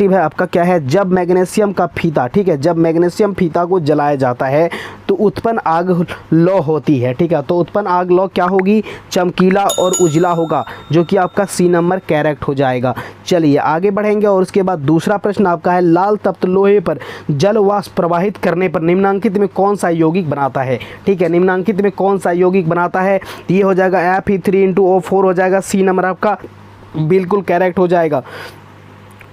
Reactive है आपका क्या है, जब मैग्नीशियम का फीता, ठीक है, जब मैग्नीशियम फीता को जलाया जाता है तो उत्पन्न आग लौ होती है, ठीक है। तो उत्पन्न आग लौ क्या होगी, चमकीला और उजला होगा, जो कि आपका सी नंबर करेक्ट हो जाएगा। चलिए आगे बढ़ेंगे और उसके बाद दूसरा प्रश्न आपका है, लाल तप्त लोहे पर जल वाष्प प्रवाहित करने पर निम्नांकित में कौन सा यौगिक बनाता है, ठीक है, निम्नांकित में कौन सा यौगिक बनाता है, ये हो जाएगा Fe3O4 हो जाएगा, सी नंबर आपका बिल्कुल करेक्ट हो जाएगा।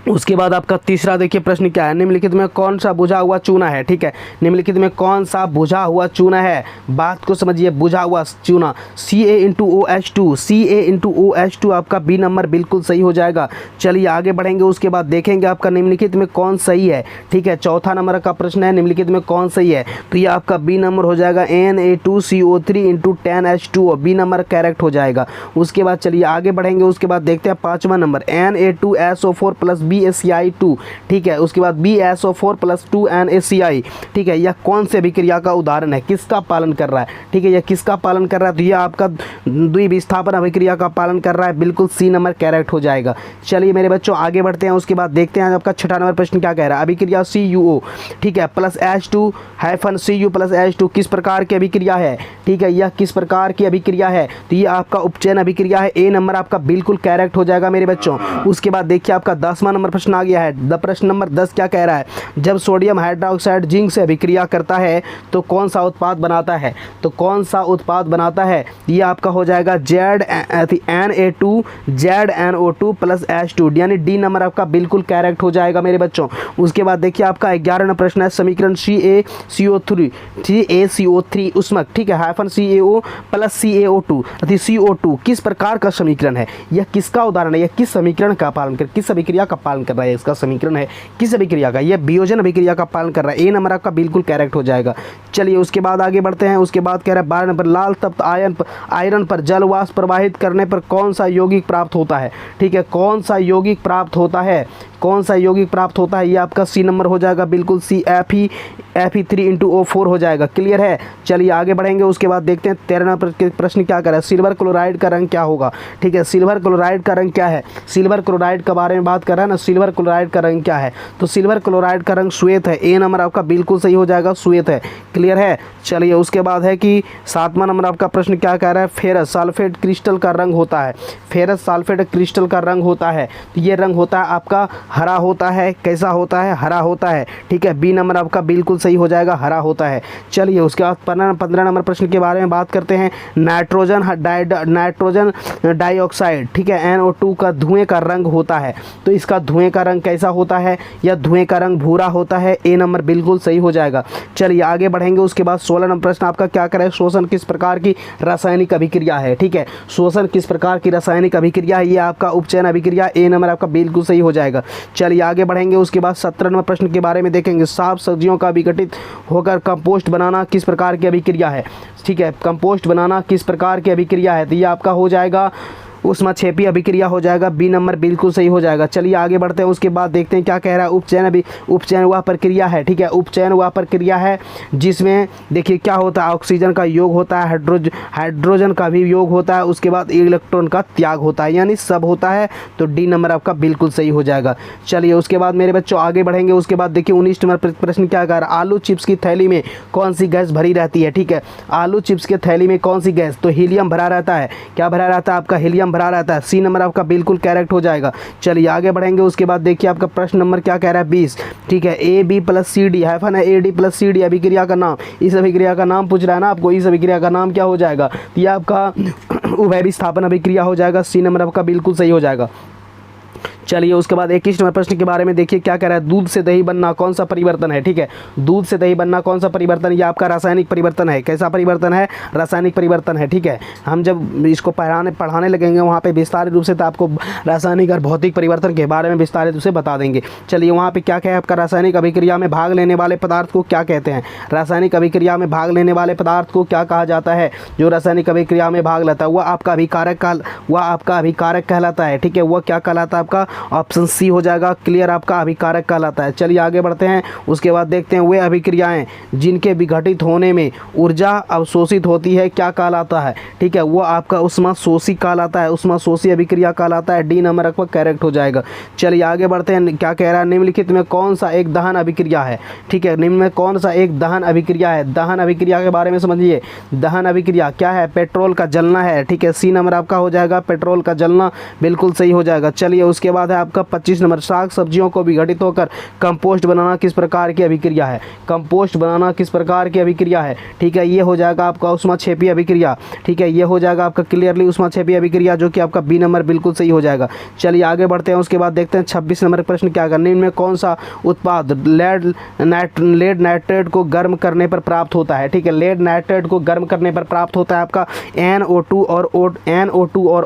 उसके बाद आपका तीसरा देखिए प्रश्न क्या है, निम्नलिखित में कौन सा बुझा हुआ चूना है, ठीक है, निम्नलिखित में कौन सा बुझा हुआ चूना है, बात को समझिए, बुझा हुआ चूना CaOH2, CaOH2 आपका बी नंबर बिल्कुल सही हो जाएगा। चलिए आगे बढ़ेंगे, उसके बाद देखेंगे आपका निम्नलिखित में कौन सही है, ठीक है, चौथा नंबर का प्रश्न है, निम्नलिखित में कौन सही है, तो ये आपका बी नंबर हो जाएगा Na2CO3 × 10H2O, B number correct हो जाएगा। उसके बाद चलिए आगे बढ़ेंगे, उसके बाद देखते हैं पाँचवा नंबर Na2SO4 + BaCl2, ठीक है, उसके बाद BaSO4 + 2NaCl, ठीक है, यह कौन से अभिक्रिया का उदाहरण है, किसका पालन कर रहा है, ठीक है, यह किसका पालन कर रहा है, तो यह आपका द्विविस्थापन अभिक्रिया का पालन कर रहा है, बिल्कुल सी नंबर करेक्ट हो जाएगा। चलिए मेरे बच्चों आगे बढ़ते हैं, उसके बाद देखते हैं आपका छठा नंबर प्रश्न क्या कह रहा है, अभिक्रिया CuO, ठीक है, +H2 -Cu + H2 किस प्रकार की अभिक्रिया है, ठीक है, यह किस प्रकार की अभिक्रिया है, तो ये आपका उपचयन अभिक्रिया है, ए नंबर आपका बिल्कुल करेक्ट हो जाएगा मेरे बच्चों। उसके बाद देखिए आपका 10वां नंबर प्रश्न आ गया है, प्रश्न नंबर 10 क्या कह रहा है, जब सोडियम हाइड्रोक्साइड जिंक से अभिक्रिया करता है तो कौन सा उत्पाद बनाता है, तो कौन सा उत्पाद बनाता है, ये आपका हो जाएगा ZNO2 + H2, यानी डी नंबर आपका बिल्कुल करेक्ट हो जाएगा मेरे बच्चों। उसके बाद देखिए आपका 11वां प्रश्न है, समीकरण CaCO3 उष्मक, ठीक है, -CaO + CaO2 CO2 किस प्रकार का समीकरण है, यह किसका उदाहरण है, यह किस समीकरण का पालन कर, किस अभिक्रिया का पालन कर रहा है, इसका समीकरण है किस अभिक्रिया का, यह वियोजन अभिक्रिया का पालन कर रहा है, ए नंबर आपका बिल्कुल करेक्ट हो जाएगा। चलिए उसके बाद आगे बढ़ते हैं, उसके बाद कह रहा है 12 नंबर, लाल तप्त आयरन पर जल वाष्प प्रवाहित करने पर कौन सा यौगिक प्राप्त होता है, ठीक है, कौन सा यौगिक प्राप्त होता है, कौन सा यौगिक प्राप्त होता है, ये आपका सी नंबर हो जाएगा बिल्कुल, Fe3O4 हो जाएगा। क्लियर है। चलिए आगे बढ़ेंगे, उसके बाद देखते हैं 13वां प्रश्न क्या कर रहा है, सिल्वर क्लोराइड का रंग क्या होगा, ठीक है, सिल्वर क्लोराइड का रंग क्या है, सिल्वर क्लोराइड के बारे में बात कर रहा है ना, सिल्वर क्लोराइड का रंग क्या है, तो सिल्वर क्लोराइड का रंग श्वेत है, ए नंबर आपका बिल्कुल सही हो जाएगा, श्वेत है। क्लियर है। चलिए उसके बाद है कि 7वां नंबर आपका प्रश्न क्या कह रहा है, फेरस सल्फेट क्रिस्टल का रंग होता है, फेरस सल्फेट क्रिस्टल का रंग होता है, तो ये रंग होता है आपका हरा होता है, कैसा होता है, हरा होता है, ठीक है, बी नंबर आपका बिल्कुल सही हो जाएगा, हरा होता है। चलिए उसके बाद 15 नंबर प्रश्न के बारे में बात करते हैं, नाइट्रोजन डाइऑक्साइड, ठीक है, NO2 का धुएं का रंग होता है, तो इसका धुएं का रंग कैसा होता है, या धुएं का रंग भूरा होता है, ए नंबर बिल्कुल सही हो जाएगा। चलिए आगे बढ़ेंगे, उसके बाद 16 नंबर प्रश्न आपका क्या करें, शोषण किस प्रकार की रासायनिक अभिक्रिया है, ठीक है, शोषण किस प्रकार की रासायनिक अभिक्रिया है, ये आपका उपचयन अभिक्रिया, ए नंबर आपका बिल्कुल सही हो जाएगा। चलिए आगे बढ़ेंगे, उसके बाद 17 नंबर प्रश्न के बारे में देखेंगे, साफ सब्जियों का विघटित होकर कंपोस्ट बनाना किस प्रकार की अभिक्रिया है, ठीक है, कंपोस्ट बनाना किस प्रकार की अभिक्रिया है, तो ये आपका हो जाएगा उष्माक्षेपी अभिक्रिया हो जाएगा, बी नंबर बिल्कुल सही हो जाएगा। चलिए आगे बढ़ते हैं, उसके बाद देखते हैं क्या कह रहा है, उपचयन वह प्रक्रिया है, ठीक है, उपचयन वह प्रक्रिया है जिसमें देखिए क्या होता है, ऑक्सीजन का योग होता है, हाइड्रोजन का भी योग होता है, उसके बाद इलेक्ट्रॉन का त्याग होता है, यानी सब होता है, तो डी नंबर आपका बिल्कुल सही हो जाएगा। चलिए उसके बाद मेरे बच्चों आगे बढ़ेंगे, उसके बाद देखिए 19 नंबर प्रश्न क्या कह रहा है, आलू चिप्स की थैली में कौन सी गैस भरी रहती है, ठीक है, आलू चिप्स के थैली में कौन सी गैस, तो हीलियम भरा रहता है, क्या भरा रहता है आपका, हीलियम भरा रहता है, सी नंबर आपका बिल्कुल करेक्ट हो जाएगा। चलिए आगे बढ़ेंगे, उसके बाद देखिए आपका प्रश्न नंबर क्या कह रहा है 20, ठीक है, AB + CD हाइफन है, AD + CD अभिक्रिया का नाम, इस अभिक्रिया का नाम पूछ रहा है ना आपको, इस अभिक्रिया का नाम क्या हो जाएगा, तो ये आपका उभय विस्थापन अभिक्रिया हो जाएगा, सी नंबर आपका बिल्कुल सही हो जाएगा। चलिए उसके बाद 21 नंबर प्रश्न के बारे में देखिए क्या कह रहा है, दूध से दही बनना कौन सा परिवर्तन है, ठीक है, दूध से दही बनना कौन सा परिवर्तन, ये आपका रासायनिक परिवर्तन है, कैसा परिवर्तन है, रासायनिक परिवर्तन है, ठीक है, हम जब इसको पढ़ाने लगेंगे वहाँ पे विस्तारित रूप से तो आपको रासायनिक और भौतिक परिवर्तन के बारे में विस्तारित रूप से बता देंगे। चलिए वहाँ पर क्या क्या है आपका, रासायनिक अभिक्रिया में भाग लेने वाले पदार्थ को क्या कहते हैं, रासायनिक अभिक्रिया में भाग लेने वाले पदार्थ को क्या कहा जाता है, जो रासायनिक अभिक्रिया में भाग लेता है वह आपका अभिकारक कहलाता है, ठीक है, वह क्या कहलाता है आपका ऑप्शन सी हो जाएगा, क्लियर आपका अभिकारक कहलाता है। चलिए आगे बढ़ते हैं, उसके बाद देखते हैं वे अभिक्रियाएं जिनके विघटित होने में ऊर्जा अवशोषित होती है क्या कहलाता है, ठीक है, वो आपका उष्मा शोषी कहलाता है, उष्मा शोषी अभिक्रिया कहलाता है। डी नंबर आपका करेक्ट हो जाएगा। चलिए आगे बढ़ते हैं, क्या कह रहा है, निम्नलिखित में कौन सा एक दहन अभिक्रिया है, ठीक है, निम्न में कौन सा एक दहन अभिक्रिया है। दहन अभिक्रिया के बारे में समझिए, दहन अभिक्रिया क्या है, पेट्रोल का जलना है, ठीक है, सी नंबर आपका हो जाएगा, पेट्रोल का जलना बिल्कुल सही हो जाएगा। चलिए उसके बाद है आपका 25 नंबर, साग सब्जियों को विघटित होकर कंपोस्ट बनाना किस प्रकार की अभिक्रिया है। कंपोस्ट बनाना किस प्रकार की अभिक्रिया है, ठीक है, ये हो जाएगा आपका ऊष्माक्षेपी अभिक्रिया, ठीक है, ये हो जाएगा आपका क्लियरली ऊष्माक्षेपी अभिक्रिया, जो कि आपका बी नंबर बिल्कुल सही हो जाएगा। चलिए आगे बढ़ते हैं, उसके बाद देखते हैं 26 नंबर प्रश्न क्या करना, इनमें कौन सा उत्पाद लेड नाइट्रेट को गर्म करने पर प्राप्त होता है, ठीक है, लेड नाइट्रेट को गर्म करने पर प्राप्त होता है आपका NO2 और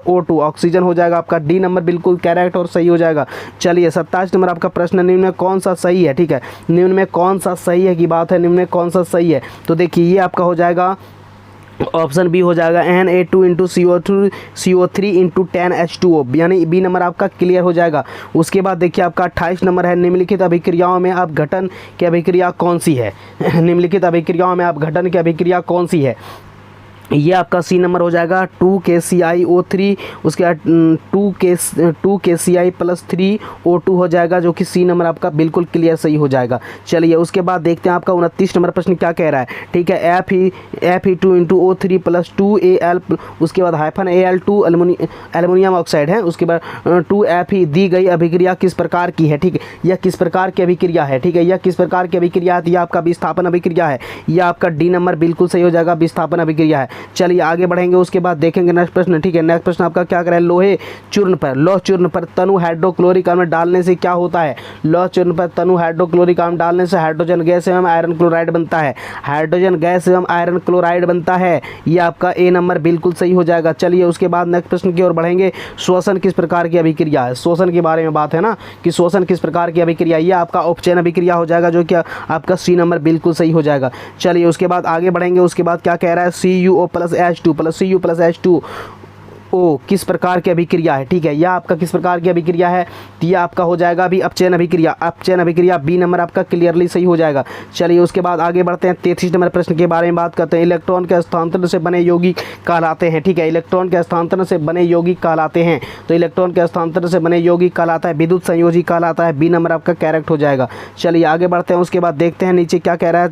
O2 ऑक्सीजन हो जाएगा आपका। डी नंबर बिल्कुल करेक्ट और सही हो जाएगा। चलिए 27 नंबर आपका प्रश्न, निम्न में कौन सा सही है, ठीक है, निम्न में कौन सा सही है की बात है, निम्न में कौन सा सही है, तो देखिए ये आपका हो जाएगा ऑप्शन बी हो जाएगा Na2 into CO3 into 10H2O, यानी बी नंबर आपका क्लियर हो जाएगा। उसके बाद देखिए आपका 28 नंबर है, निम्नलिखित अभिक्रियाओं में अपघटन की अभिक्रिया कौन सी है। निम्नलिखित अभिक्रियाओं में अपघटन की अभिक्रिया कौन सी है, ये आपका सी नंबर हो जाएगा 2KClO3, उसके बाद 2KCl प्लस 3O2 हो जाएगा, जो कि सी नंबर आपका बिल्कुल क्लियर सही हो जाएगा। चलिए उसके बाद देखते हैं आपका 29 नंबर प्रश्न क्या कह रहा है, ठीक है, Fe2 into O3 plus 2Al, उसके बाद -Al2 एल्युमिनियम ऑक्साइड है, उसके बाद 2Fe दी गई अभिक्रिया किस प्रकार की है, ठीक है, यह किस प्रकार की अभिक्रिया है, ठीक है, यह किस प्रकार की अभिक्रिया है, यह आपका विस्थापन अभिक्रिया है, यह आपका डी नंबर बिल्कुल सही हो जाएगा, विस्थापन अभिक्रिया है। चलिए आगे बढ़ेंगे, उसके बाद देखेंगे नेक्स्ट प्रश्न, ठीक है, नेक्स्ट प्रश्न आपका क्या करें, लोह चूर्ण पर तनु हाइड्रोक्लोरिक अम्ल डालने से क्या होता है। लोह चूर्ण पर तनु हाइड्रोक्लोरिक अम्ल डालने से हाइड्रोजन गैस एवं आयरन क्लोराइड बनता है, हाइड्रोजन गैस एवं आयरन क्लोराइड बनता है, ये आपका ए नंबर बिल्कुल सही हो जाएगा। चलिए उसके बाद नेक्स्ट प्रश्न की ओर बढ़ेंगे, श्वसन किस प्रकार की अभिक्रिया है, श्वसन के बारे में बात है ना, कि श्वसन किस प्रकार की अभिक्रिया, ये आपका उपचयन अभिक्रिया हो जाएगा, जो कि आपका सी नंबर बिल्कुल सही हो जाएगा। चलिए उसके बाद आगे बढ़ेंगे, उसके बाद क्या कह रहा है, CuO प्लस Cu+H2O किस प्रकार की अभिक्रिया है, ठीक है, यह आपका किस प्रकार की अभिक्रिया है, तो यह आपका हो जाएगा अभी अपचयन अभिक्रिया, बी नंबर आपका क्लियरली सही हो जाएगा। चलिए उसके बाद आगे बढ़ते हैं, 33 नंबर प्रश्न के बारे में बात करते हैं, इलेक्ट्रॉन के हस्तांतरण से बने यौगिक कहलाते हैं, ठीक है, इलेक्ट्रॉन के हस्तांतरण से बने यौगिक कहलाते हैं, तो इलेक्ट्रॉन के हस्तांतरण से बने यौगिक कहलाता है विद्युत संयोजी कहलाता है, बी नंबर आपका करेक्ट हो जाएगा। चलिए आगे बढ़ते हैं, उसके बाद देखते हैं नीचे क्या कह रहा है,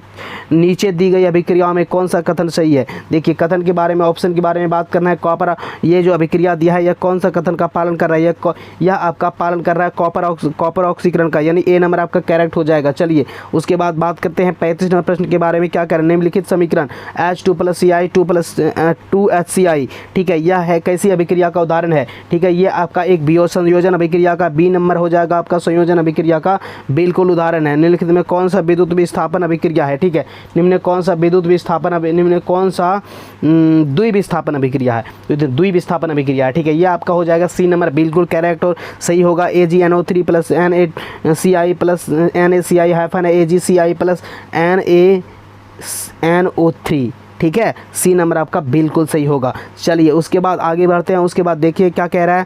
नीचे दी गई अभिक्रियाओं में कौन सा कथन सही है। देखिए कथन के बारे में, ऑप्शन के बारे में बात करना है, कॉपर, ये जो अभिक्रिया दिया है यह कौन सा कथन का पालन कर रहा है, यह आपका पालन कर रहा है कॉपर ऑक्सीकरण का, यानी ए नंबर आपका करेक्ट हो जाएगा। चलिए उसके बाद बात करते हैं 35 नंबर प्रश्न के बारे में, क्या करें, निम्नलिखित समीकरण H2+Ci 2+2HCI, ठीक है, यह है कैसी अभिक्रिया का उदाहरण है, ठीक है, ये आपका एक संयोजन अभिक्रिया का, बी नंबर हो जाएगा आपका संयोजन अभिक्रिया का बिल्कुल उदाहरण है। निम्नलिखित में कौन सा विद्युत विस्थापन अभिक्रिया है, ठीक है, निम्न कौन सा विद्युत विस्थापन, निम्न कौन सा द्विविस्थापन अभिक्रिया है, द्विविस्थापन अभिक्रिया है, ठीक है, ये आपका हो जाएगा सी नंबर बिल्कुल करेक्ट और सही होगा। AgNO3 plus NaCI plus NaCI AgCI plus NaNO3, ठीक है, सी नंबर आपका बिल्कुल सही होगा। चलिए उसके बाद आगे बढ़ते हैं, उसके बाद देखिए क्या कह रहा है,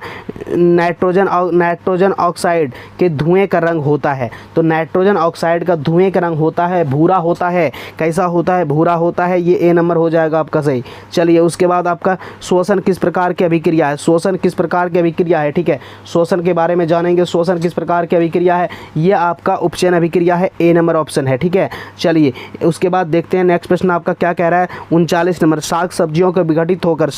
नाइट्रोजन ऑक्साइड के धुएं का रंग होता है, तो नाइट्रोजन ऑक्साइड का धुएं का रंग होता है भूरा होता है, कैसा होता है, भूरा होता है, ये ए नंबर हो जाएगा आपका सही। चलिए उसके बाद आपका शोषण किस प्रकार की अभिक्रिया है, शोषण किस प्रकार की अभिक्रिया है, ठीक है, शोषण के बारे में जानेंगे, शोषण किस प्रकार की अभिक्रिया है, ये आपका उपचयन अभिक्रिया है, ए नंबर ऑप्शन है, ठीक है। चलिए उसके बाद देखते हैं नेक्स्ट प्रश्न आपका क्या कह रहा है, 39 नंबर, साग सब्जियों के विघटित होकर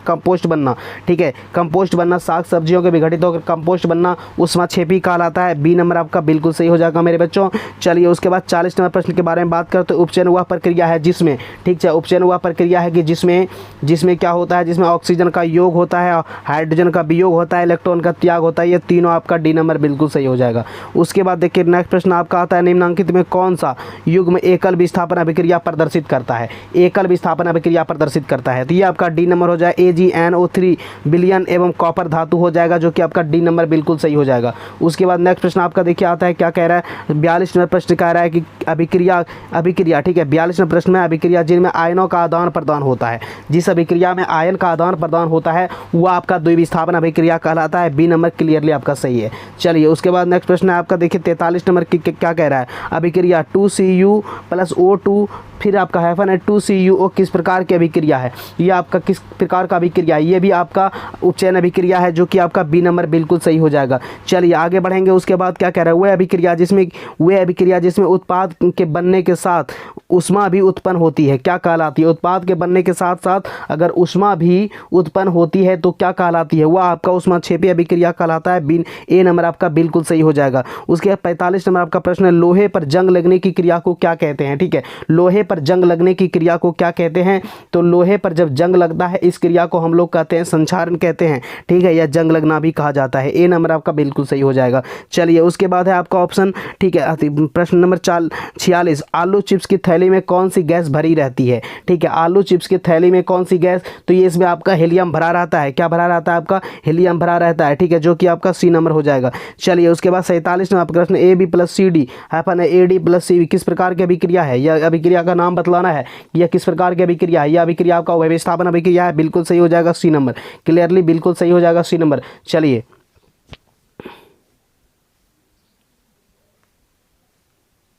कंपोस्ट बनना, ठीक है, कंपोस्ट बनना, साग सब्जियों के विघटित होकर कंपोस्ट बनना ऊष्माक्षेपी कहलाता है, बी नंबर आपका बिल्कुल सही हो जाएगा मेरे बच्चों। चलिए उसके बाद 40 नंबर प्रश्न के बारे में बात करते हैं, उपचयन वह प्रक्रिया है जिसमें, ठीक है, उपचयन वह प्रक्रिया है कि जिसमें क्या होता है, जिसमें ऑक्सीजन का योग होता है, हाइड्रोजन का वियोग होता है, इलेक्ट्रॉन का त्याग होता है, ये तीनों आपका डी नंबर बिल्कुल सही हो जाएगा। उसके बाद देखिए नेक्स्ट प्रश्न आपका आता है, निम्नांकित में कौन सा युग्म एकल विस्थापन अभिक्रिया प्रदर्शित करता है, एकल विस्थापन अभिक्रिया प्रदर्शित करता है। तो ये आपका डी नंबर हो जाए AgNO3 विलयन एवं कॉपर धातु हो जाएगा, जो कि आपका डी नंबर बिल्कुल सही हो जाएगा। उसके बाद नेक्स्ट प्रश्न आपका देखिए आता है, क्या कह रहा है 42 नंबर प्रश्न कह रहा है कि अभिक्रिया ठीक है 42 नंबर प्रश्न में अभिक्रिया जिनमें आयनों का आदान प्रदान होता है, जिस अभिक्रिया में आयन का आदान प्रदान होता है वह आपका द्विविस्थापन अभिक्रिया कहलाता है। बी नंबर क्लियरली आपका सही है। चलिए उसके बाद नेक्स्ट प्रश्न है आपका देखिए 43 नंबर की क्या कह रहा है, अभिक्रिया 2Cu + O2 फिर आपका हाइफन है 2CuO किस प्रकार की अभिक्रिया है, ये आपका किस प्रकार का अभिक्रिया है, ये भी आपका उपचयन अभिक्रिया है, जो कि आपका बी नंबर बिल्कुल सही हो जाएगा। चलिए आगे बढ़ेंगे। उसके बाद क्या कह रहा है, वह अभिक्रिया जिसमें उत्पाद के बनने के साथ ऊष्मा भी उत्पन्न होती है क्या कहलाती है। उत्पाद के बनने के साथ साथ अगर ऊष्मा भी उत्पन्न होती है तो क्या कहलाती है, वह आपका ऊष्माक्षेपी अभिक्रिया कहलाता है। बी ए नंबर आपका बिल्कुल सही हो जाएगा। उसके बाद 45 नंबर आपका प्रश्न है, लोहे पर जंग लगने की क्रिया को क्या कहते हैं। ठीक है, लोहे पर जंग लगने की क्रिया को क्या कहते हैं, तो लोहे पर जब जंग लगता है इस क्रिया को हम लोग कहते हैं संक्षारण कहते हैं। ठीक है, या जंग लगना भी कहा जाता है। ए नंबर आपका बिल्कुल सही हो जाएगा। चलिए उसके बाद है आपका ऑप्शन, ठीक है, प्रश्न नंबर 46, आलू चिप्स की थैली में कौन सी गैस भरी रहती है। ठीक है, आलू चिप्स की थैली में कौन सी गैस, तो ये इसमें आपका हीलियम भरा रहता है। क्या भरा रहता है आपका, हीलियम भरा रहता है। ठीक है, जो कि आपका सी नंबर हो जाएगा। चलिए उसके बाद 47 नंबर प्रश्न, AB + CD hyphen AD + CV किस प्रकार की अभिक्रिया है, यह अभिक्रिया का नाम बतलाना है, यह किस प्रकार की अभिक्रिया है। यह अभिक्रिया आपका विस्थापन अभिक्रिया है, बिल्कुल सही हो जाएगा सी नंबर, क्लियरली बिल्कुल सही हो जाएगा सी नंबर। चलिए